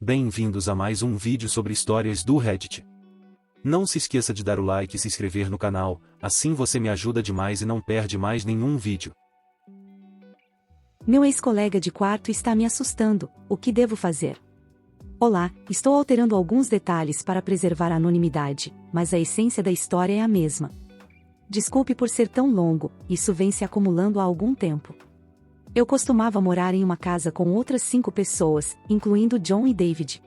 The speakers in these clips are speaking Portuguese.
Bem-vindos a mais um vídeo sobre histórias do Reddit. Não se esqueça de dar o like e se inscrever no canal, assim você me ajuda demais e não perde mais nenhum vídeo. Meu ex-colega de quarto está me assustando, o que devo fazer? Olá, estou alterando alguns detalhes para preservar a anonimidade, mas a essência da história é a mesma. Desculpe por ser tão longo, isso vem se acumulando há algum tempo. Eu costumava morar em uma casa com outras 5 pessoas, incluindo John e David.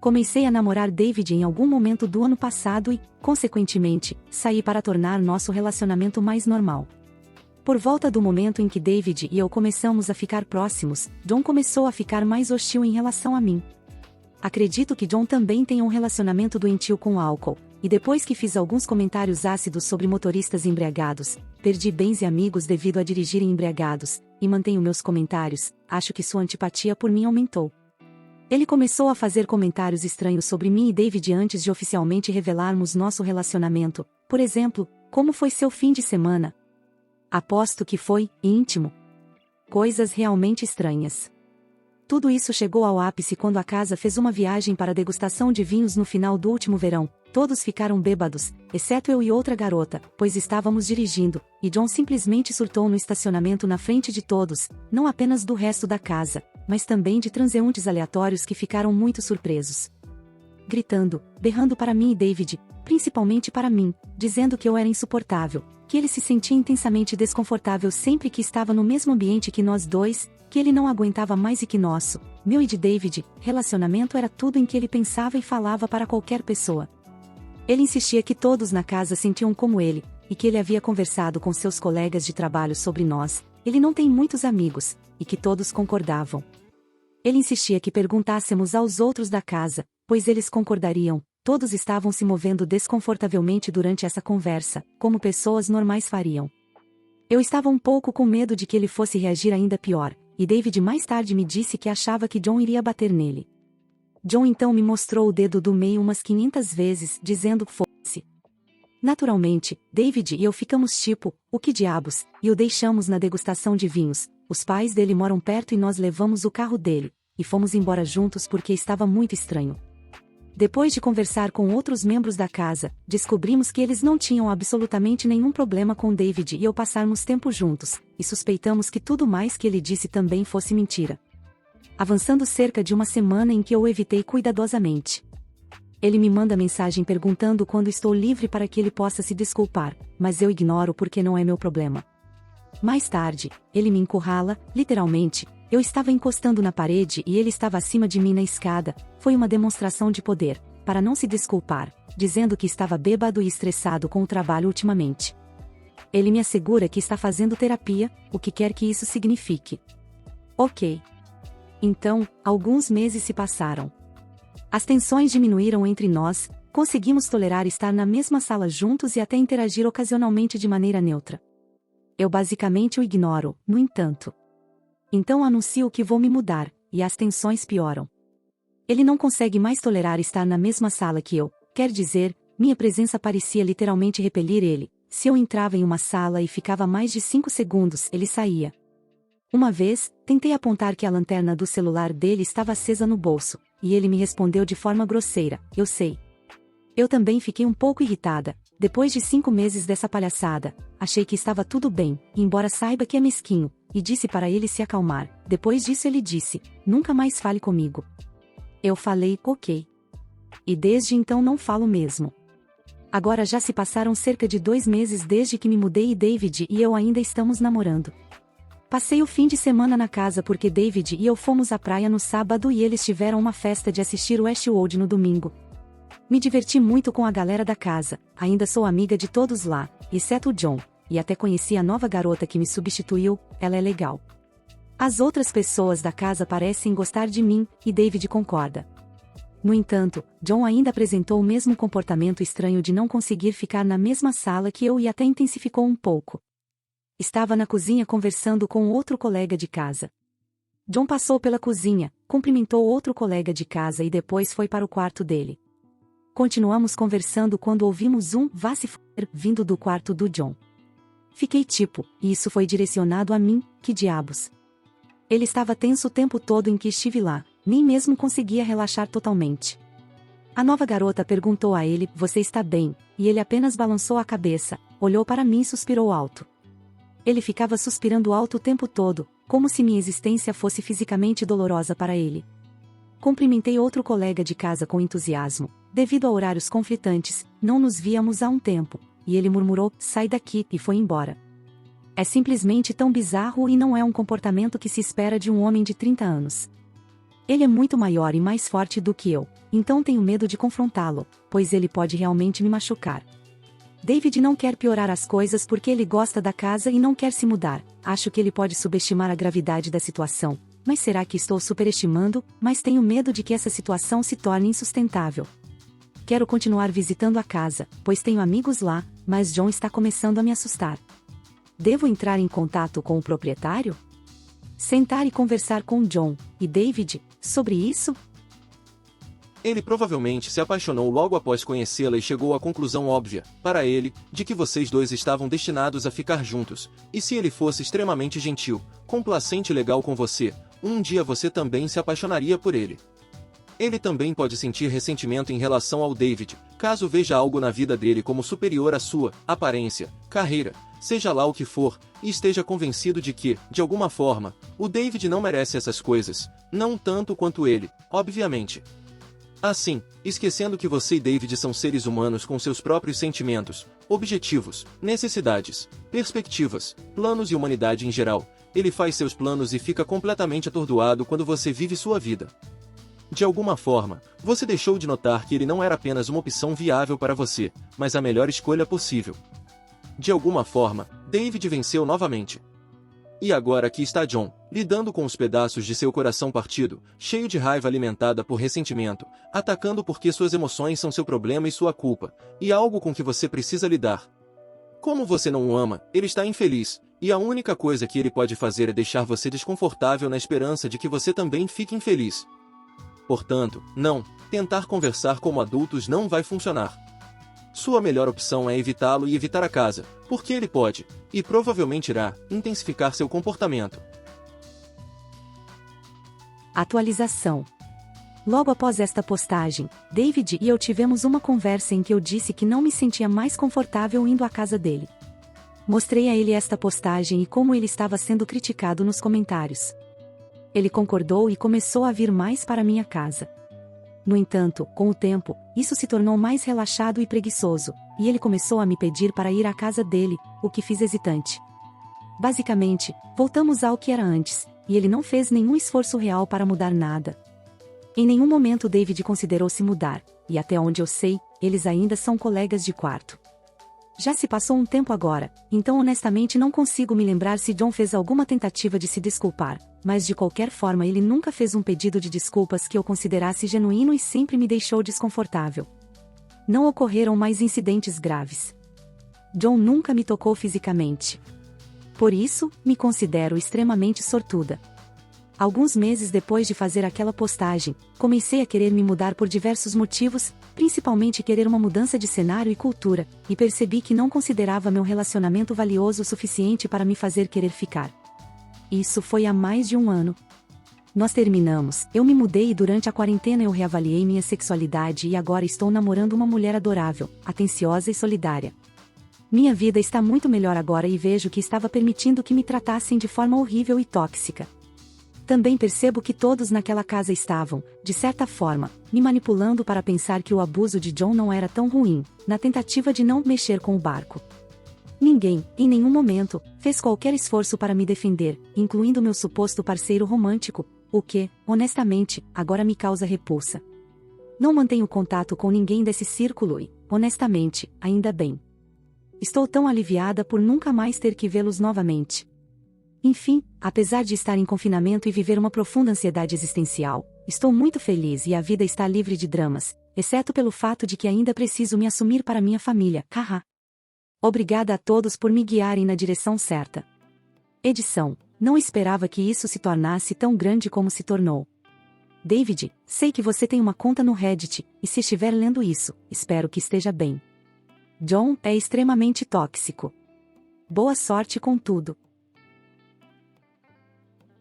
Comecei a namorar David em algum momento do ano passado e, consequentemente, saí para tornar nosso relacionamento mais normal. Por volta do momento em que David e eu começamos a ficar próximos, John começou a ficar mais hostil em relação a mim. Acredito que John também tem um relacionamento doentio com álcool, e depois que fiz alguns comentários ácidos sobre motoristas embriagados, perdi bens e amigos devido a dirigirem embriagados, e mantenho meus comentários, acho que sua antipatia por mim aumentou. Ele começou a fazer comentários estranhos sobre mim e David antes de oficialmente revelarmos nosso relacionamento, por exemplo, como foi seu fim de semana? Aposto que foi íntimo. Coisas realmente estranhas. Tudo isso chegou ao ápice quando a casa fez uma viagem para degustação de vinhos no final do último verão. Todos ficaram bêbados, exceto eu e outra garota, pois estávamos dirigindo, e John simplesmente surtou no estacionamento na frente de todos, não apenas do resto da casa, mas também de transeuntes aleatórios que ficaram muito surpresos. Gritando, berrando para mim e David, principalmente para mim, dizendo que eu era insuportável, que ele se sentia intensamente desconfortável sempre que estava no mesmo ambiente que nós dois, que ele não aguentava mais e que nosso, meu e de David, relacionamento era tudo em que ele pensava e falava para qualquer pessoa. Ele insistia que todos na casa sentiam como ele, e que ele havia conversado com seus colegas de trabalho sobre nós, ele não tem muitos amigos, e que todos concordavam. Ele insistia que perguntássemos aos outros da casa, pois eles concordariam, todos estavam se movendo desconfortavelmente durante essa conversa, como pessoas normais fariam. Eu estava um pouco com medo de que ele fosse reagir ainda pior, e David mais tarde me disse que achava que John iria bater nele. John então me mostrou o dedo do meio umas 500 vezes, dizendo que fosse. Naturalmente, David e eu ficamos tipo, o que diabos, e o deixamos na degustação de vinhos. Os pais dele moram perto e nós levamos o carro dele, e fomos embora juntos porque estava muito estranho. Depois de conversar com outros membros da casa, descobrimos que eles não tinham absolutamente nenhum problema com David e eu passarmos tempo juntos, e suspeitamos que tudo mais que ele disse também fosse mentira. Avançando cerca de uma semana em que eu o evitei cuidadosamente. Ele me manda mensagem perguntando quando estou livre para que ele possa se desculpar, mas eu ignoro porque não é meu problema. Mais tarde, ele me encurrala, literalmente, eu estava encostando na parede e ele estava acima de mim na escada, foi uma demonstração de poder, para não se desculpar, dizendo que estava bêbado e estressado com o trabalho ultimamente. Ele me assegura que está fazendo terapia, o que quer que isso signifique. Ok. Então, alguns meses se passaram. As tensões diminuíram entre nós, conseguimos tolerar estar na mesma sala juntos e até interagir ocasionalmente de maneira neutra. Eu basicamente o ignoro, no entanto. Então anuncio que vou me mudar, e as tensões pioram. Ele não consegue mais tolerar estar na mesma sala que eu, quer dizer, minha presença parecia literalmente repelir ele. Se eu entrava em uma sala e ficava mais de 5 segundos, ele saía. Uma vez, tentei apontar que a lanterna do celular dele estava acesa no bolso, e ele me respondeu de forma grosseira, eu sei. Eu também fiquei um pouco irritada, depois de 5 meses dessa palhaçada, achei que estava tudo bem, embora saiba que é mesquinho, e disse para ele se acalmar. Depois disso ele disse, nunca mais fale comigo. Eu falei, ok. E desde então não falo mesmo. Agora já se passaram cerca de 2 meses desde que me mudei e David e eu ainda estamos namorando. Passei o fim de semana na casa porque David e eu fomos à praia no sábado e eles tiveram uma festa de assistir Westworld no domingo. Me diverti muito com a galera da casa, ainda sou amiga de todos lá, exceto o John, e até conheci a nova garota que me substituiu, ela é legal. As outras pessoas da casa parecem gostar de mim, e David concorda. No entanto, John ainda apresentou o mesmo comportamento estranho de não conseguir ficar na mesma sala que eu e até intensificou um pouco. Estava na cozinha conversando com outro colega de casa. John passou pela cozinha, cumprimentou outro colega de casa e depois foi para o quarto dele. Continuamos conversando quando ouvimos um "vá se f***" vindo do quarto do John. Fiquei tipo, e isso foi direcionado a mim, que diabos. Ele estava tenso o tempo todo em que estive lá, nem mesmo conseguia relaxar totalmente. A nova garota perguntou a ele: "Você está bem?" E ele apenas balançou a cabeça, olhou para mim e suspirou alto. Ele ficava suspirando alto o tempo todo, como se minha existência fosse fisicamente dolorosa para ele. Cumprimentei outro colega de casa com entusiasmo. Devido a horários conflitantes, não nos víamos há um tempo, e ele murmurou: "Sai daqui", e foi embora. É simplesmente tão bizarro e não é um comportamento que se espera de um homem de 30 anos. Ele é muito maior e mais forte do que eu, então tenho medo de confrontá-lo, pois ele pode realmente me machucar. David não quer piorar as coisas porque ele gosta da casa e não quer se mudar. Acho que ele pode subestimar a gravidade da situação, mas será que estou superestimando? Mas tenho medo de que essa situação se torne insustentável. Quero continuar visitando a casa, pois tenho amigos lá, mas John está começando a me assustar. Devo entrar em contato com o proprietário? Sentar e conversar com John e David sobre isso? Ele provavelmente se apaixonou logo após conhecê-la e chegou à conclusão óbvia, para ele, de que vocês dois estavam destinados a ficar juntos, e se ele fosse extremamente gentil, complacente e legal com você, um dia você também se apaixonaria por ele. Ele também pode sentir ressentimento em relação ao David, caso veja algo na vida dele como superior à sua aparência, carreira, seja lá o que for, e esteja convencido de que, de alguma forma, o David não merece essas coisas, não tanto quanto ele, obviamente. Assim, esquecendo que você e David são seres humanos com seus próprios sentimentos, objetivos, necessidades, perspectivas, planos e humanidade em geral, ele faz seus planos e fica completamente atordoado quando você vive sua vida. De alguma forma, você deixou de notar que ele não era apenas uma opção viável para você, mas a melhor escolha possível. De alguma forma, David venceu novamente. E agora aqui está John, lidando com os pedaços de seu coração partido, cheio de raiva alimentada por ressentimento, atacando porque suas emoções são seu problema e sua culpa, e algo com que você precisa lidar. Como você não o ama, ele está infeliz, e a única coisa que ele pode fazer é deixar você desconfortável na esperança de que você também fique infeliz. Portanto, não, tentar conversar como adultos não vai funcionar. Sua melhor opção é evitá-lo e evitar a casa, porque ele pode, e provavelmente irá, intensificar seu comportamento. Atualização. Logo após esta postagem, David e eu tivemos uma conversa em que eu disse que não me sentia mais confortável indo à casa dele. Mostrei a ele esta postagem e como ele estava sendo criticado nos comentários. Ele concordou e começou a vir mais para minha casa. No entanto, com o tempo, isso se tornou mais relaxado e preguiçoso, e ele começou a me pedir para ir à casa dele, o que fiz hesitante. Basicamente, voltamos ao que era antes, e ele não fez nenhum esforço real para mudar nada. Em nenhum momento David considerou se mudar, e até onde eu sei, eles ainda são colegas de quarto. Já se passou um tempo agora, então honestamente não consigo me lembrar se John fez alguma tentativa de se desculpar, mas de qualquer forma ele nunca fez um pedido de desculpas que eu considerasse genuíno e sempre me deixou desconfortável. Não ocorreram mais incidentes graves. John nunca me tocou fisicamente. Por isso, me considero extremamente sortuda. Alguns meses depois de fazer aquela postagem, comecei a querer me mudar por diversos motivos, principalmente querer uma mudança de cenário e cultura, e percebi que não considerava meu relacionamento valioso o suficiente para me fazer querer ficar. Isso foi há mais de um ano. Nós terminamos, eu me mudei e durante a quarentena eu reavaliei minha sexualidade e agora estou namorando uma mulher adorável, atenciosa e solidária. Minha vida está muito melhor agora e vejo que estava permitindo que me tratassem de forma horrível e tóxica. Também percebo que todos naquela casa estavam, de certa forma, me manipulando para pensar que o abuso de John não era tão ruim, na tentativa de não mexer com o barco. Ninguém, em nenhum momento, fez qualquer esforço para me defender, incluindo meu suposto parceiro romântico, o que, honestamente, agora me causa repulsa. Não mantenho contato com ninguém desse círculo e, honestamente, ainda bem. Estou tão aliviada por nunca mais ter que vê-los novamente. Enfim, apesar de estar em confinamento e viver uma profunda ansiedade existencial, estou muito feliz e a vida está livre de dramas, exceto pelo fato de que ainda preciso me assumir para minha família. Haha. Obrigada a todos por me guiarem na direção certa. Edição. Não esperava que isso se tornasse tão grande como se tornou. David, sei que você tem uma conta no Reddit, e se estiver lendo isso, espero que esteja bem. John é extremamente tóxico. Boa sorte com tudo.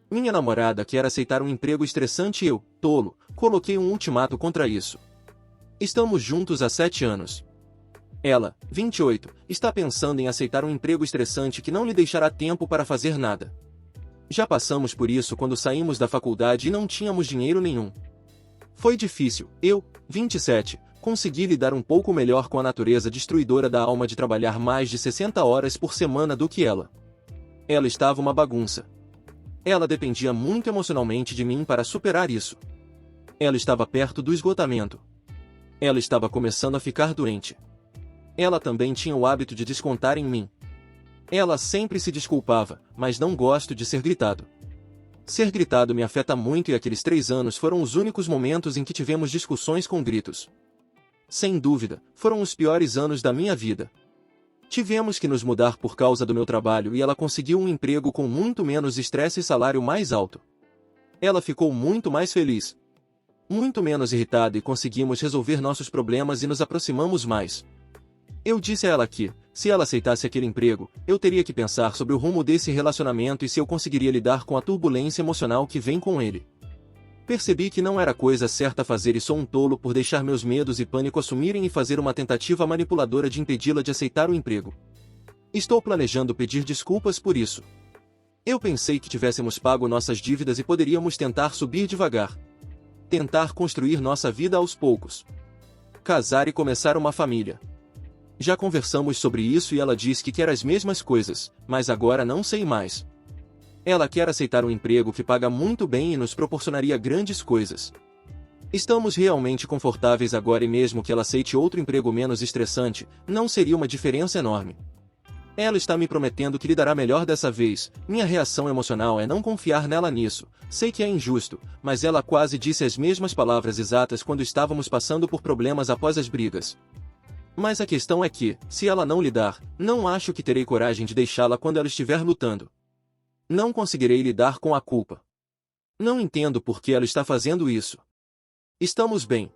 Minha namorada quer aceitar um emprego estressante e eu, tolo, coloquei um ultimato contra isso. Estamos juntos há 7 anos. Ela, 28, está pensando em aceitar um emprego estressante que não lhe deixará tempo para fazer nada. Já passamos por isso quando saímos da faculdade e não tínhamos dinheiro nenhum. Foi difícil, eu, 27, consegui lidar um pouco melhor com a natureza destruidora da alma de trabalhar mais de 60 horas por semana do que ela. Ela estava uma bagunça. Ela dependia muito emocionalmente de mim para superar isso. Ela estava perto do esgotamento. Ela estava começando a ficar doente. Ela também tinha o hábito de descontar em mim. Ela sempre se desculpava, mas não gosto de ser gritado. Ser gritado me afeta muito e aqueles 3 anos foram os únicos momentos em que tivemos discussões com gritos. Sem dúvida, foram os piores anos da minha vida. Tivemos que nos mudar por causa do meu trabalho e ela conseguiu um emprego com muito menos estresse e salário mais alto. Ela ficou muito mais feliz. Muito menos irritada e conseguimos resolver nossos problemas e nos aproximamos mais. Eu disse a ela que, se ela aceitasse aquele emprego, eu teria que pensar sobre o rumo desse relacionamento e se eu conseguiria lidar com a turbulência emocional que vem com ele. Percebi que não era coisa certa a fazer e sou um tolo por deixar meus medos e pânico assumirem e fazer uma tentativa manipuladora de impedi-la de aceitar o emprego. Estou planejando pedir desculpas por isso. Eu pensei que tivéssemos pago nossas dívidas e poderíamos tentar subir devagar. Tentar construir nossa vida aos poucos. Casar e começar uma família. Já conversamos sobre isso e ela diz que quer as mesmas coisas, mas agora não sei mais. Ela quer aceitar um emprego que paga muito bem e nos proporcionaria grandes coisas. Estamos realmente confortáveis agora e mesmo que ela aceite outro emprego menos estressante, não seria uma diferença enorme. Ela está me prometendo que lidará melhor dessa vez. Minha reação emocional é não confiar nela nisso. Sei que é injusto, mas ela quase disse as mesmas palavras exatas quando estávamos passando por problemas após as brigas. Mas a questão é que, se ela não lidar, não acho que terei coragem de deixá-la quando ela estiver lutando. Não conseguirei lidar com a culpa. Não entendo por que ela está fazendo isso. Estamos bem.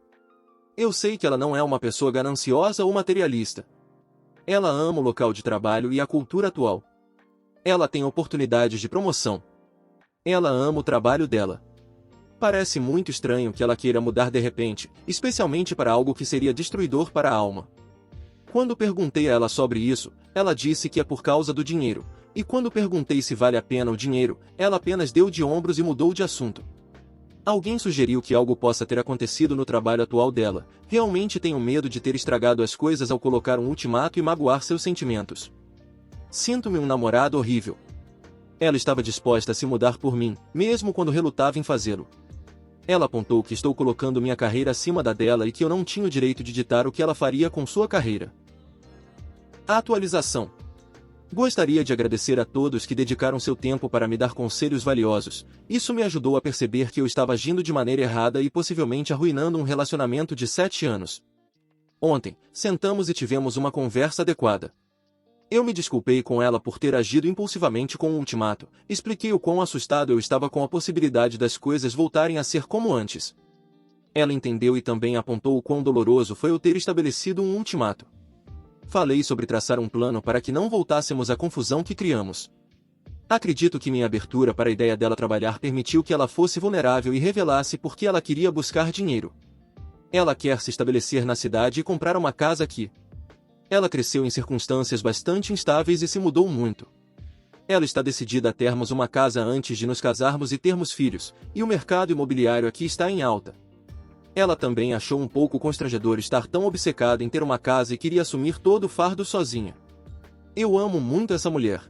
Eu sei que ela não é uma pessoa gananciosa ou materialista. Ela ama o local de trabalho e a cultura atual. Ela tem oportunidades de promoção. Ela ama o trabalho dela. Parece muito estranho que ela queira mudar de repente, especialmente para algo que seria destruidor para a alma. Quando perguntei a ela sobre isso, ela disse que é por causa do dinheiro, e quando perguntei se vale a pena o dinheiro, ela apenas deu de ombros e mudou de assunto. Alguém sugeriu que algo possa ter acontecido no trabalho atual dela. Realmente tenho medo de ter estragado as coisas ao colocar um ultimato e magoar seus sentimentos. Sinto-me um namorado horrível. Ela estava disposta a se mudar por mim, mesmo quando relutava em fazê-lo. Ela apontou que estou colocando minha carreira acima da dela e que eu não tinha o direito de ditar o que ela faria com sua carreira. Atualização. Gostaria de agradecer a todos que dedicaram seu tempo para me dar conselhos valiosos. Isso me ajudou a perceber que eu estava agindo de maneira errada e possivelmente arruinando um relacionamento de 7 anos. Ontem, sentamos e tivemos uma conversa adequada. Eu me desculpei com ela por ter agido impulsivamente com um ultimato, expliquei o quão assustado eu estava com a possibilidade das coisas voltarem a ser como antes. Ela entendeu e também apontou o quão doloroso foi eu ter estabelecido um ultimato. Falei sobre traçar um plano para que não voltássemos à confusão que criamos. Acredito que minha abertura para a ideia dela trabalhar permitiu que ela fosse vulnerável e revelasse por que ela queria buscar dinheiro. Ela quer se estabelecer na cidade e comprar uma casa aqui. Ela cresceu em circunstâncias bastante instáveis e se mudou muito. Ela está decidida a termos uma casa antes de nos casarmos e termos filhos, e o mercado imobiliário aqui está em alta. Ela também achou um pouco constrangedor estar tão obcecada em ter uma casa e queria assumir todo o fardo sozinha. Eu amo muito essa mulher.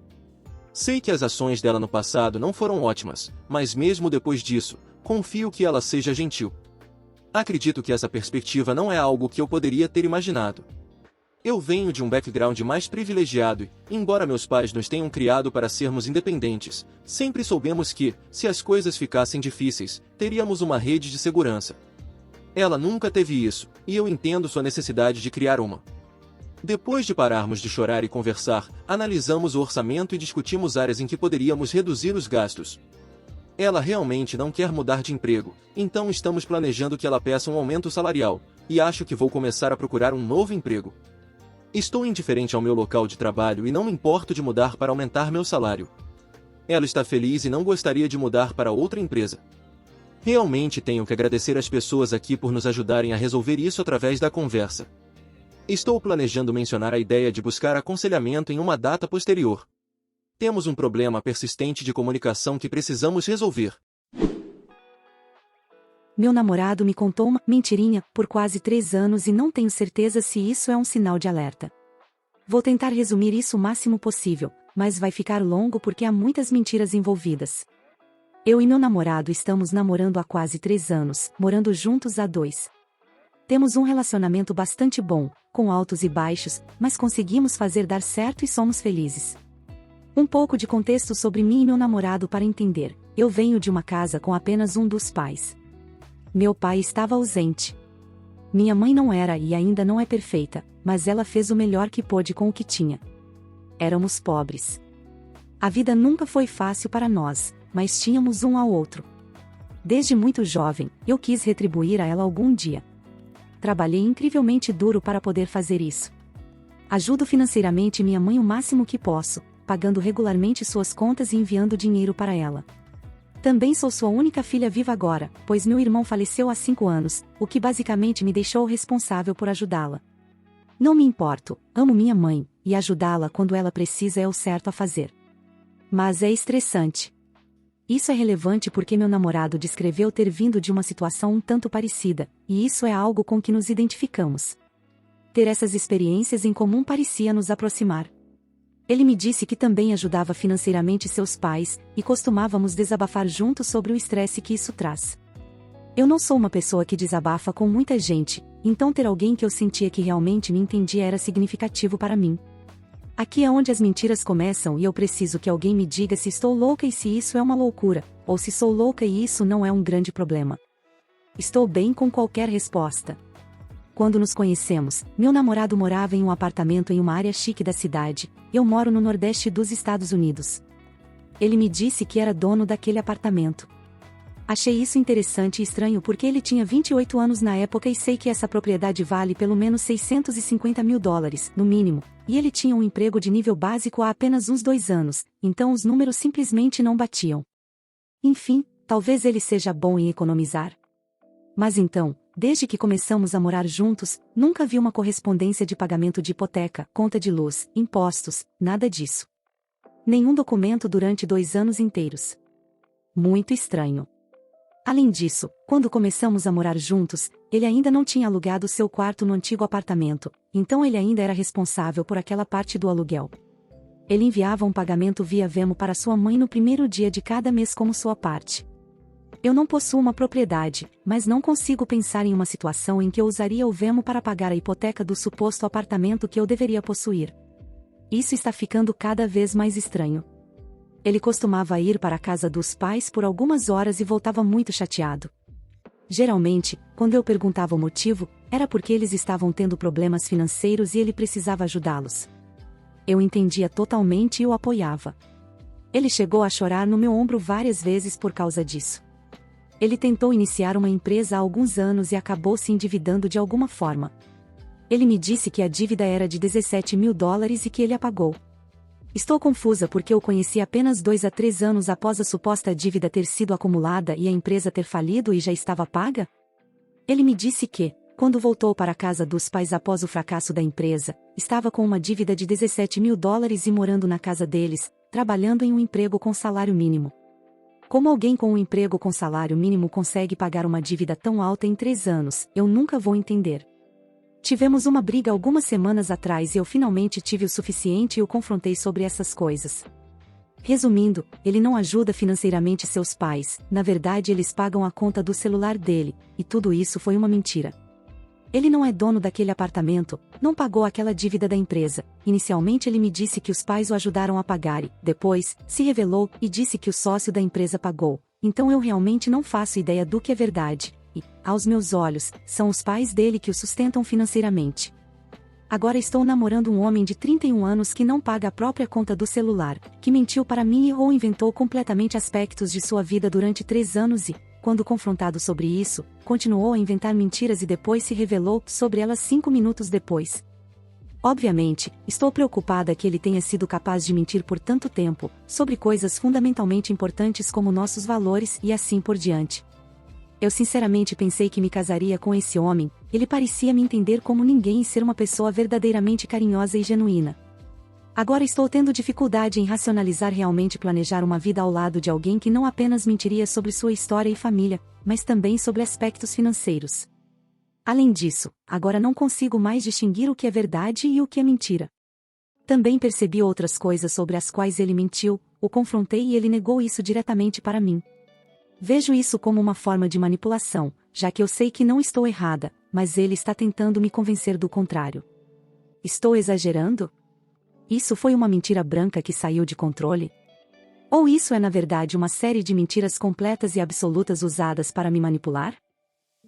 Sei que as ações dela no passado não foram ótimas, mas mesmo depois disso, confio que ela seja gentil. Acredito que essa perspectiva não é algo que eu poderia ter imaginado. Eu venho de um background mais privilegiado e, embora meus pais nos tenham criado para sermos independentes, sempre soubemos que, se as coisas ficassem difíceis, teríamos uma rede de segurança. Ela nunca teve isso, e eu entendo sua necessidade de criar uma. Depois de pararmos de chorar e conversar, analisamos o orçamento e discutimos áreas em que poderíamos reduzir os gastos. Ela realmente não quer mudar de emprego, então estamos planejando que ela peça um aumento salarial, e acho que vou começar a procurar um novo emprego. Estou indiferente ao meu local de trabalho e não me importo de mudar para aumentar meu salário. Ela está feliz e não gostaria de mudar para outra empresa. Realmente tenho que agradecer às pessoas aqui por nos ajudarem a resolver isso através da conversa. Estou planejando mencionar a ideia de buscar aconselhamento em uma data posterior. Temos um problema persistente de comunicação que precisamos resolver. Meu namorado me contou uma mentirinha por quase 3 anos e não tenho certeza se isso é um sinal de alerta. Vou tentar resumir isso o máximo possível, mas vai ficar longo porque há muitas mentiras envolvidas. Eu e meu namorado estamos namorando há quase 3 anos, morando juntos há 2. Temos um relacionamento bastante bom, com altos e baixos, mas conseguimos fazer dar certo e somos felizes. Um pouco de contexto sobre mim e meu namorado para entender. Eu venho de uma casa com apenas um dos pais. Meu pai estava ausente. Minha mãe não era e ainda não é perfeita, mas ela fez o melhor que pôde com o que tinha. Éramos pobres. A vida nunca foi fácil para nós, mas tínhamos um ao outro. Desde muito jovem, eu quis retribuir a ela algum dia. Trabalhei incrivelmente duro para poder fazer isso. Ajudo financeiramente minha mãe o máximo que posso, pagando regularmente suas contas e enviando dinheiro para ela. Também sou sua única filha viva agora, pois meu irmão faleceu há 5 anos, o que basicamente me deixou responsável por ajudá-la. Não me importo, amo minha mãe, e ajudá-la quando ela precisa é o certo a fazer. Mas é estressante. Isso é relevante porque meu namorado descreveu ter vindo de uma situação um tanto parecida, e isso é algo com que nos identificamos. Ter essas experiências em comum parecia nos aproximar. Ele me disse que também ajudava financeiramente seus pais, e costumávamos desabafar juntos sobre o estresse que isso traz. Eu não sou uma pessoa que desabafa com muita gente, então ter alguém que eu sentia que realmente me entendia era significativo para mim. Aqui é onde as mentiras começam e eu preciso que alguém me diga se estou louca e se isso é uma loucura, ou se sou louca e isso não é um grande problema. Estou bem com qualquer resposta. Quando nos conhecemos, meu namorado morava em um apartamento em uma área chique da cidade, eu moro no Nordeste dos Estados Unidos. Ele me disse que era dono daquele apartamento. Achei isso interessante e estranho porque ele tinha 28 anos na época e sei que essa propriedade vale pelo menos $650 mil, no mínimo, e ele tinha um emprego de nível básico há apenas uns 2 anos, então os números simplesmente não batiam. Enfim, talvez ele seja bom em economizar. Mas então, desde que começamos a morar juntos, nunca vi uma correspondência de pagamento de hipoteca, conta de luz, impostos, nada disso. Nenhum documento durante 2 anos inteiros. Muito estranho. Além disso, quando começamos a morar juntos, ele ainda não tinha alugado seu quarto no antigo apartamento, então ele ainda era responsável por aquela parte do aluguel. Ele enviava um pagamento via Venmo para sua mãe no primeiro dia de cada mês como sua parte. Eu não possuo uma propriedade, mas não consigo pensar em uma situação em que eu usaria o Venmo para pagar a hipoteca do suposto apartamento que eu deveria possuir. Isso está ficando cada vez mais estranho. Ele costumava ir para a casa dos pais por algumas horas e voltava muito chateado. Geralmente, quando eu perguntava o motivo, era porque eles estavam tendo problemas financeiros e ele precisava ajudá-los. Eu entendia totalmente e o apoiava. Ele chegou a chorar no meu ombro várias vezes por causa disso. Ele tentou iniciar uma empresa há alguns anos e acabou se endividando de alguma forma. Ele me disse que a dívida era de $17 mil e que ele a pagou. Estou confusa porque eu conheci apenas 2 a 3 anos após a suposta dívida ter sido acumulada e a empresa ter falido e já estava paga? Ele me disse que, quando voltou para a casa dos pais após o fracasso da empresa, estava com uma dívida de $17 mil e morando na casa deles, trabalhando em um emprego com salário mínimo. Como alguém com um emprego com salário mínimo consegue pagar uma dívida tão alta em 3 anos, eu nunca vou entender. Tivemos uma briga algumas semanas atrás e eu finalmente tive o suficiente e o confrontei sobre essas coisas. Resumindo, ele não ajuda financeiramente seus pais, na verdade eles pagam a conta do celular dele, e tudo isso foi uma mentira. Ele não é dono daquele apartamento, não pagou aquela dívida da empresa. Inicialmente ele me disse que os pais o ajudaram a pagar e, depois, se revelou e disse que o sócio da empresa pagou. Então eu realmente não faço ideia do que é verdade. E, aos meus olhos, são os pais dele que o sustentam financeiramente. Agora estou namorando um homem de 31 anos que não paga a própria conta do celular, que mentiu para mim ou inventou completamente aspectos de sua vida durante 3 anos e, quando confrontado sobre isso, continuou a inventar mentiras e depois se revelou sobre elas 5 minutos depois. Obviamente, estou preocupada que ele tenha sido capaz de mentir por tanto tempo, sobre coisas fundamentalmente importantes como nossos valores e assim por diante. Eu sinceramente pensei que me casaria com esse homem, ele parecia me entender como ninguém e ser uma pessoa verdadeiramente carinhosa e genuína. Agora estou tendo dificuldade em racionalizar realmente planejar uma vida ao lado de alguém que não apenas mentiria sobre sua história e família, mas também sobre aspectos financeiros. Além disso, agora não consigo mais distinguir o que é verdade e o que é mentira. Também percebi outras coisas sobre as quais ele mentiu, o confrontei e ele negou isso diretamente para mim. Vejo isso como uma forma de manipulação, já que eu sei que não estou errada, mas ele está tentando me convencer do contrário. Estou exagerando? Isso foi uma mentira branca que saiu de controle? Ou isso é na verdade uma série de mentiras completas e absolutas usadas para me manipular?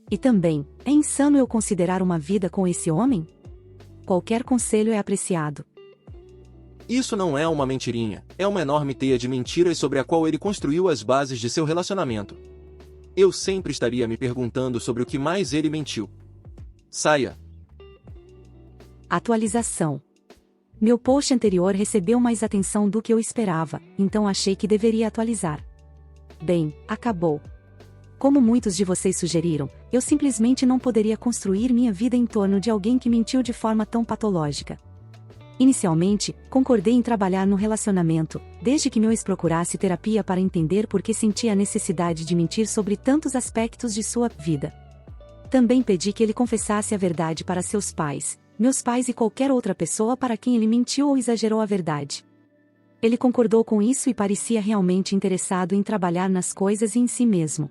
E também, é insano eu considerar uma vida com esse homem? Qualquer conselho é apreciado. Isso não é uma mentirinha, é uma enorme teia de mentiras sobre a qual ele construiu as bases de seu relacionamento. Eu sempre estaria me perguntando sobre o que mais ele mentiu. Saia. Atualização. Meu post anterior recebeu mais atenção do que eu esperava, então achei que deveria atualizar. Bem, acabou. Como muitos de vocês sugeriram, eu simplesmente não poderia construir minha vida em torno de alguém que mentiu de forma tão patológica. Inicialmente, concordei em trabalhar no relacionamento, desde que meu ex procurasse terapia para entender por que sentia a necessidade de mentir sobre tantos aspectos de sua vida. Também pedi que ele confessasse a verdade para seus pais, meus pais e qualquer outra pessoa para quem ele mentiu ou exagerou a verdade. Ele concordou com isso e parecia realmente interessado em trabalhar nas coisas e em si mesmo.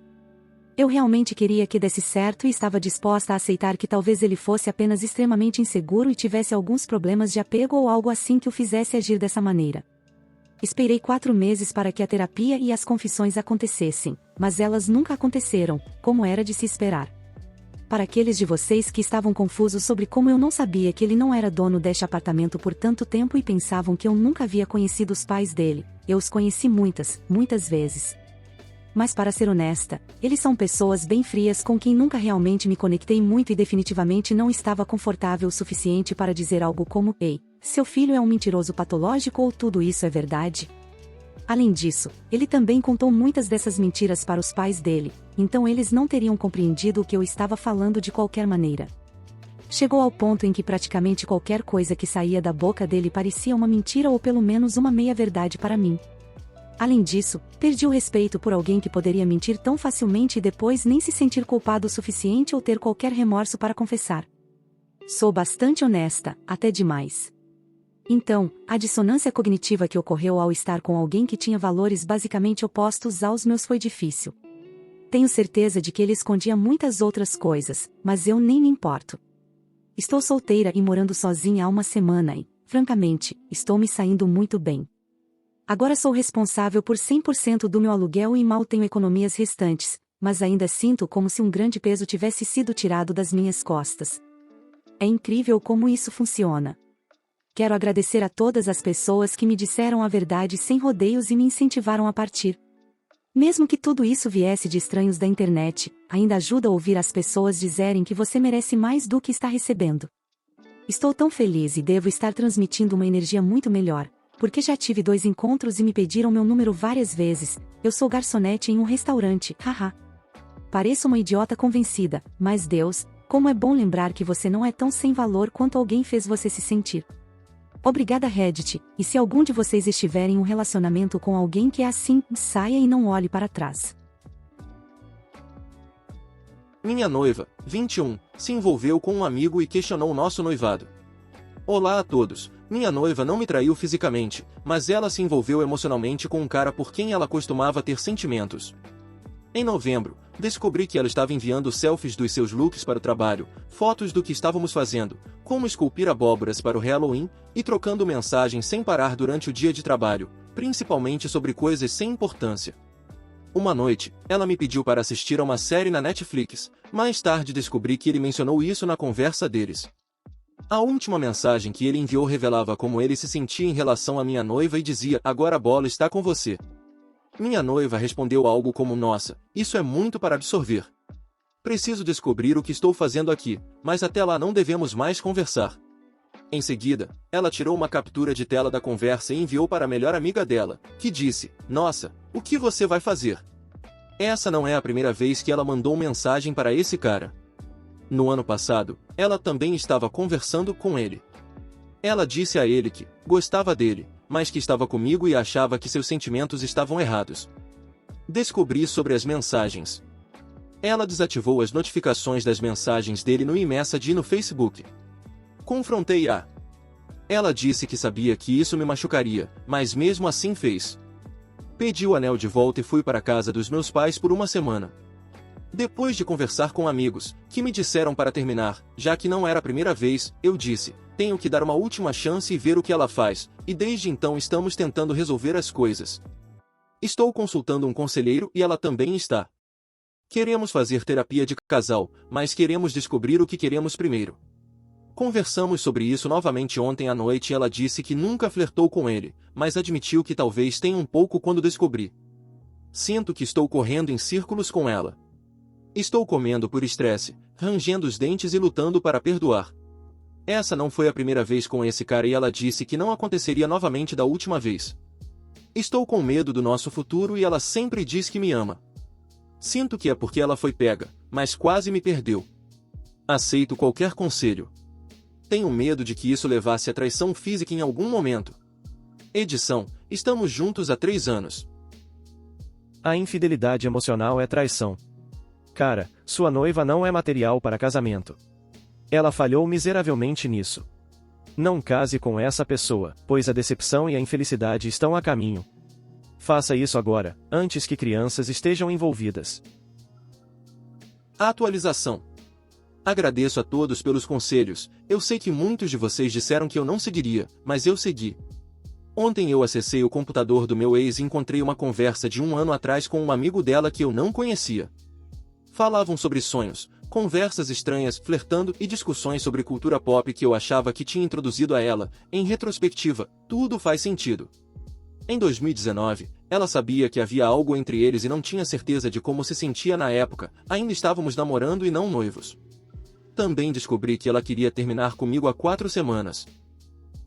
Eu realmente queria que desse certo e estava disposta a aceitar que talvez ele fosse apenas extremamente inseguro e tivesse alguns problemas de apego ou algo assim que o fizesse agir dessa maneira. Esperei 4 meses para que a terapia e as confissões acontecessem, mas elas nunca aconteceram, como era de se esperar. Para aqueles de vocês que estavam confusos sobre como eu não sabia que ele não era dono deste apartamento por tanto tempo e pensavam que eu nunca havia conhecido os pais dele, eu os conheci muitas vezes. Mas para ser honesta, eles são pessoas bem frias com quem nunca realmente me conectei muito e definitivamente não estava confortável o suficiente para dizer algo como: "Ei, seu filho é um mentiroso patológico" ou "tudo isso é verdade?". Além disso, ele também contou muitas dessas mentiras para os pais dele, então eles não teriam compreendido o que eu estava falando de qualquer maneira. Chegou ao ponto em que praticamente qualquer coisa que saía da boca dele parecia uma mentira ou pelo menos uma meia-verdade para mim. Além disso, perdi o respeito por alguém que poderia mentir tão facilmente e depois nem se sentir culpado o suficiente ou ter qualquer remorso para confessar. Sou bastante honesta, até demais. Então, a dissonância cognitiva que ocorreu ao estar com alguém que tinha valores basicamente opostos aos meus foi difícil. Tenho certeza de que ele escondia muitas outras coisas, mas eu nem me importo. Estou solteira e morando sozinha há uma semana e, francamente, estou me saindo muito bem. Agora sou responsável por 100% do meu aluguel e mal tenho economias restantes, mas ainda sinto como se um grande peso tivesse sido tirado das minhas costas. É incrível como isso funciona. Quero agradecer a todas as pessoas que me disseram a verdade sem rodeios e me incentivaram a partir. Mesmo que tudo isso viesse de estranhos da internet, ainda ajuda a ouvir as pessoas dizerem que você merece mais do que está recebendo. Estou tão feliz e devo estar transmitindo uma energia muito melhor, porque já tive 2 encontros e me pediram meu número várias vezes. Eu sou garçonete em um restaurante, haha. Pareço uma idiota convencida, mas Deus, como é bom lembrar que você não é tão sem valor quanto alguém fez você se sentir. Obrigada Reddit, e se algum de vocês estiver em um relacionamento com alguém que é assim, saia e não olhe para trás. Minha noiva, 21, se envolveu com um amigo e questionou nosso noivado. Olá a todos, minha noiva não me traiu fisicamente, mas ela se envolveu emocionalmente com um cara por quem ela costumava ter sentimentos. Em novembro, descobri que ela estava enviando selfies dos seus looks para o trabalho, fotos do que estávamos fazendo, como esculpir abóboras para o Halloween, e trocando mensagens sem parar durante o dia de trabalho, principalmente sobre coisas sem importância. Uma noite, ela me pediu para assistir a uma série na Netflix, mais tarde descobri que ele mencionou isso na conversa deles. A última mensagem que ele enviou revelava como ele se sentia em relação à minha noiva e dizia: "Agora a bola está com você." Minha noiva respondeu algo como: "Nossa, isso é muito para absorver. Preciso descobrir o que estou fazendo aqui, mas até lá não devemos mais conversar." Em seguida, ela tirou uma captura de tela da conversa e enviou para a melhor amiga dela, que disse: "Nossa, o que você vai fazer?" Essa não é a primeira vez que ela mandou mensagem para esse cara. No ano passado, ela também estava conversando com ele. Ela disse a ele que gostava dele, mas que estava comigo e achava que seus sentimentos estavam errados. Descobri sobre as mensagens. Ela desativou as notificações das mensagens dele no iMessage e no Facebook. Confrontei-a. Ela disse que sabia que isso me machucaria, mas mesmo assim fez. Pedi o anel de volta e fui para a casa dos meus pais por uma semana. Depois de conversar com amigos, que me disseram para terminar, já que não era a primeira vez, eu disse, tenho que dar uma última chance e ver o que ela faz, e desde então estamos tentando resolver as coisas. Estou consultando um conselheiro e ela também está. Queremos fazer terapia de casal, mas queremos descobrir o que queremos primeiro. Conversamos sobre isso novamente ontem à noite e ela disse que nunca flertou com ele, mas admitiu que talvez tenha um pouco quando descobri. Sinto que estou correndo em círculos com ela. Estou comendo por estresse, rangendo os dentes e lutando para perdoar. Essa não foi a primeira vez com esse cara e ela disse que não aconteceria novamente da última vez. Estou com medo do nosso futuro e ela sempre diz que me ama. Sinto que é porque ela foi pega, mas quase me perdeu. Aceito qualquer conselho. Tenho medo de que isso levasse a traição física em algum momento. Edição: estamos juntos há 3 anos. A infidelidade emocional é traição. Cara, sua noiva não é material para casamento. Ela falhou miseravelmente nisso. Não case com essa pessoa, pois a decepção e a infelicidade estão a caminho. Faça isso agora, antes que crianças estejam envolvidas. Atualização. Agradeço a todos pelos conselhos, eu sei que muitos de vocês disseram que eu não seguiria, mas eu segui. Ontem eu acessei o computador do meu ex e encontrei uma conversa de 1 ano atrás com um amigo dela que eu não conhecia. Falavam sobre sonhos, conversas estranhas, flertando e discussões sobre cultura pop que eu achava que tinha introduzido a ela. Em retrospectiva, tudo faz sentido. Em 2019, ela sabia que havia algo entre eles e não tinha certeza de como se sentia na época, ainda estávamos namorando e não noivos. Também descobri que ela queria terminar comigo há 4 semanas.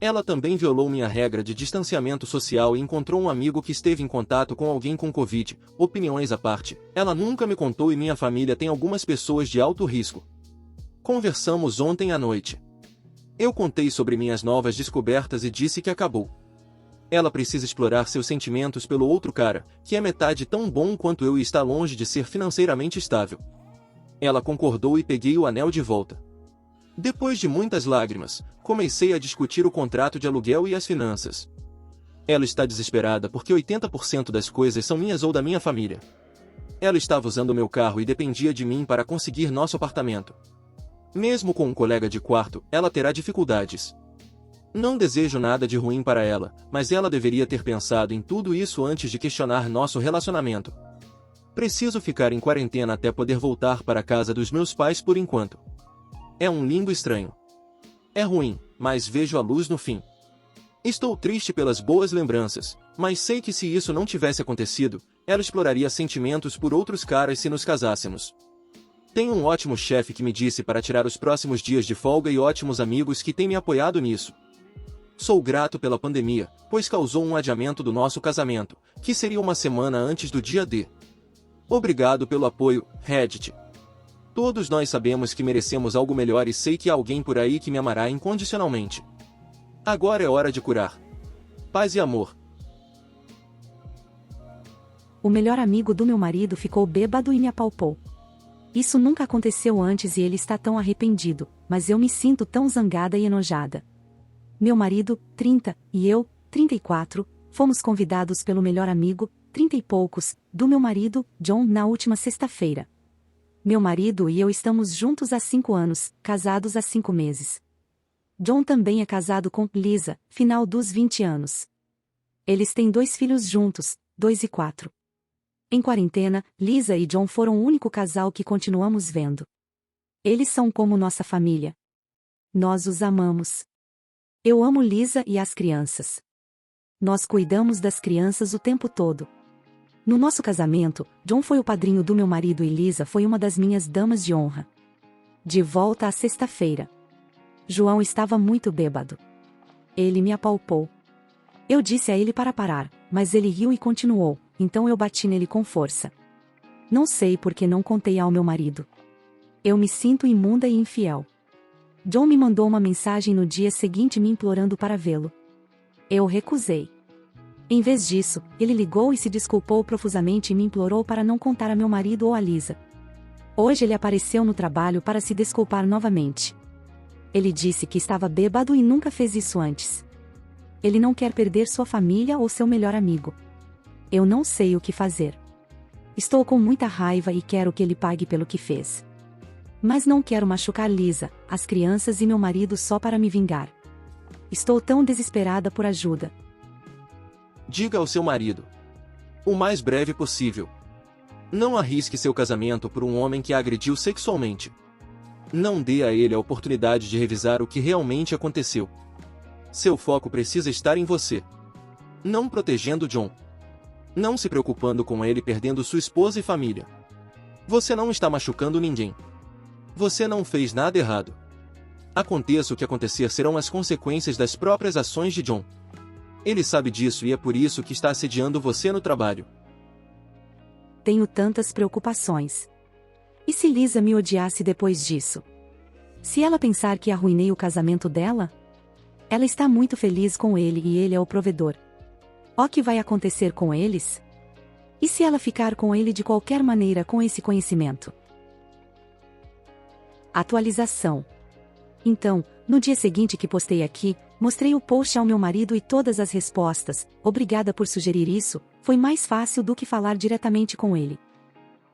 Ela também violou minha regra de distanciamento social e encontrou um amigo que esteve em contato com alguém com Covid. Opiniões à parte, ela nunca me contou e minha família tem algumas pessoas de alto risco. Conversamos ontem à noite. Eu contei sobre minhas novas descobertas e disse que acabou. Ela precisa explorar seus sentimentos pelo outro cara, que é metade tão bom quanto eu e está longe de ser financeiramente estável. Ela concordou e peguei o anel de volta. Depois de muitas lágrimas, comecei a discutir o contrato de aluguel e as finanças. Ela está desesperada porque 80% das coisas são minhas ou da minha família. Ela estava usando meu carro e dependia de mim para conseguir nosso apartamento. Mesmo com um colega de quarto, ela terá dificuldades. Não desejo nada de ruim para ela, mas ela deveria ter pensado em tudo isso antes de questionar nosso relacionamento. Preciso ficar em quarentena até poder voltar para a casa dos meus pais por enquanto. É um limbo estranho. É ruim, mas vejo a luz no fim. Estou triste pelas boas lembranças, mas sei que se isso não tivesse acontecido, ela exploraria sentimentos por outros caras se nos casássemos. Tenho um ótimo chefe que me disse para tirar os próximos dias de folga e ótimos amigos que têm me apoiado nisso. Sou grato pela pandemia, pois causou um adiamento do nosso casamento, que seria uma semana antes do dia D. Obrigado pelo apoio, Reddit. Todos nós sabemos que merecemos algo melhor e sei que há alguém por aí que me amará incondicionalmente. Agora é hora de curar. Paz e amor. O melhor amigo do meu marido ficou bêbado e me apalpou. Isso nunca aconteceu antes e ele está tão arrependido, mas eu me sinto tão zangada e enojada. Meu marido, 30, e eu, 34, fomos convidados pelo melhor amigo, 30 e poucos, do meu marido, John, na última sexta-feira. Meu marido e eu estamos juntos há 5 anos, casados há 5 meses. John também é casado com Lisa, final dos 20 anos. Eles têm 2 filhos juntos, 2 e 4. Em quarentena, Lisa e John foram o único casal que continuamos vendo. Eles são como nossa família. Nós os amamos. Eu amo Lisa e as crianças. Nós cuidamos das crianças o tempo todo. No nosso casamento, John foi o padrinho do meu marido e Lisa foi uma das minhas damas de honra. De volta à sexta-feira. João estava muito bêbado. Ele me apalpou. Eu disse a ele para parar, mas ele riu e continuou, então eu bati nele com força. Não sei por que não contei ao meu marido. Eu me sinto imunda e infiel. John me mandou uma mensagem no dia seguinte me implorando para vê-lo. Eu recusei. Em vez disso, ele ligou e se desculpou profusamente e me implorou para não contar a meu marido ou a Lisa. Hoje ele apareceu no trabalho para se desculpar novamente. Ele disse que estava bêbado e nunca fez isso antes. Ele não quer perder sua família ou seu melhor amigo. Eu não sei o que fazer. Estou com muita raiva e quero que ele pague pelo que fez. Mas não quero machucar Lisa, as crianças e meu marido só para me vingar. Estou tão desesperada por ajuda. Diga ao seu marido. O mais breve possível. Não arrisque seu casamento por um homem que a agrediu sexualmente. Não dê a ele a oportunidade de revisar o que realmente aconteceu. Seu foco precisa estar em você. Não protegendo John. Não se preocupando com ele perdendo sua esposa e família. Você não está machucando ninguém. Você não fez nada errado. Aconteça o que acontecer, serão as consequências das próprias ações de John. Ele sabe disso e é por isso que está assediando você no trabalho. Tenho tantas preocupações. E se Lisa me odiasse depois disso? Se ela pensar que arruinei o casamento dela? Ela está muito feliz com ele e ele é o provedor. O que vai acontecer com eles? E se ela ficar com ele de qualquer maneira com esse conhecimento? Atualização. Então, no dia seguinte que postei aqui, mostrei o post ao meu marido e todas as respostas. Obrigada por sugerir isso, foi mais fácil do que falar diretamente com ele.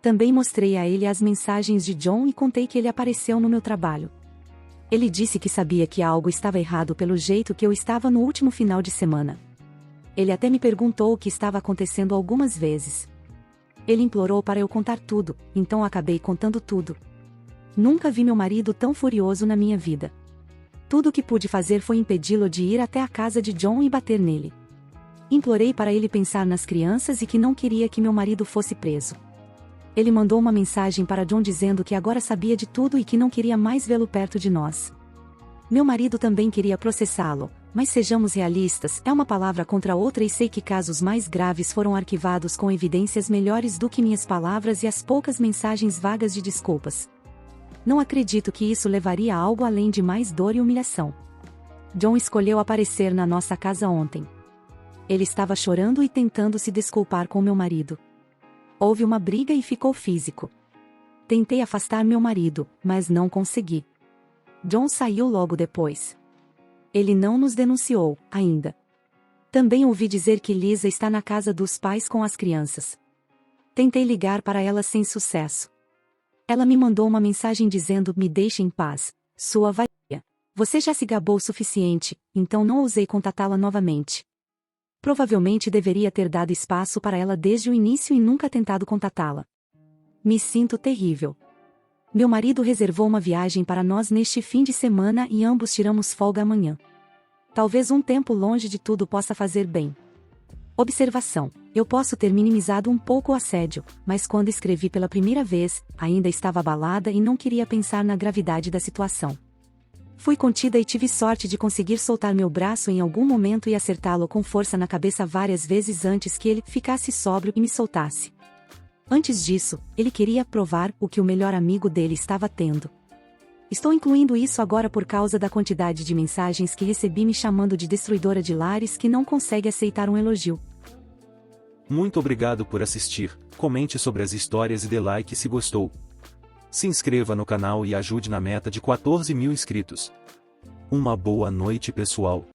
Também mostrei a ele as mensagens de John e contei que ele apareceu no meu trabalho. Ele disse que sabia que algo estava errado pelo jeito que eu estava no último final de semana. Ele até me perguntou o que estava acontecendo algumas vezes. Ele implorou para eu contar tudo, então acabei contando tudo. Nunca vi meu marido tão furioso na minha vida. Tudo o que pude fazer foi impedi-lo de ir até a casa de John e bater nele. Implorei para ele pensar nas crianças e que não queria que meu marido fosse preso. Ele mandou uma mensagem para John dizendo que agora sabia de tudo e que não queria mais vê-lo perto de nós. Meu marido também queria processá-lo, mas sejamos realistas, é uma palavra contra outra e sei que casos mais graves foram arquivados com evidências melhores do que minhas palavras e as poucas mensagens vagas de desculpas. Não acredito que isso levaria a algo além de mais dor e humilhação. John escolheu aparecer na nossa casa ontem. Ele estava chorando e tentando se desculpar com meu marido. Houve uma briga e ficou físico. Tentei afastar meu marido, mas não consegui. John saiu logo depois. Ele não nos denunciou, ainda. Também ouvi dizer que Lisa está na casa dos pais com as crianças. Tentei ligar para ela sem sucesso. Ela me mandou uma mensagem dizendo: me deixe em paz, sua vadia. Você já se gabou o suficiente, então não ousei contatá-la novamente. Provavelmente deveria ter dado espaço para ela desde o início e nunca tentado contatá-la. Me sinto terrível. Meu marido reservou uma viagem para nós neste fim de semana e ambos tiramos folga amanhã. Talvez um tempo longe de tudo possa fazer bem. Observação: eu posso ter minimizado um pouco o assédio, mas quando escrevi pela primeira vez, ainda estava abalada e não queria pensar na gravidade da situação. Fui contida e tive sorte de conseguir soltar meu braço em algum momento e acertá-lo com força na cabeça várias vezes antes que ele ficasse sóbrio e me soltasse. Antes disso, ele queria provar o que o melhor amigo dele estava tendo. Estou incluindo isso agora por causa da quantidade de mensagens que recebi me chamando de destruidora de lares que não consegue aceitar um elogio. Muito obrigado por assistir, comente sobre as histórias e dê like se gostou. Se inscreva no canal e ajude na meta de 14 mil inscritos. Uma boa noite, pessoal.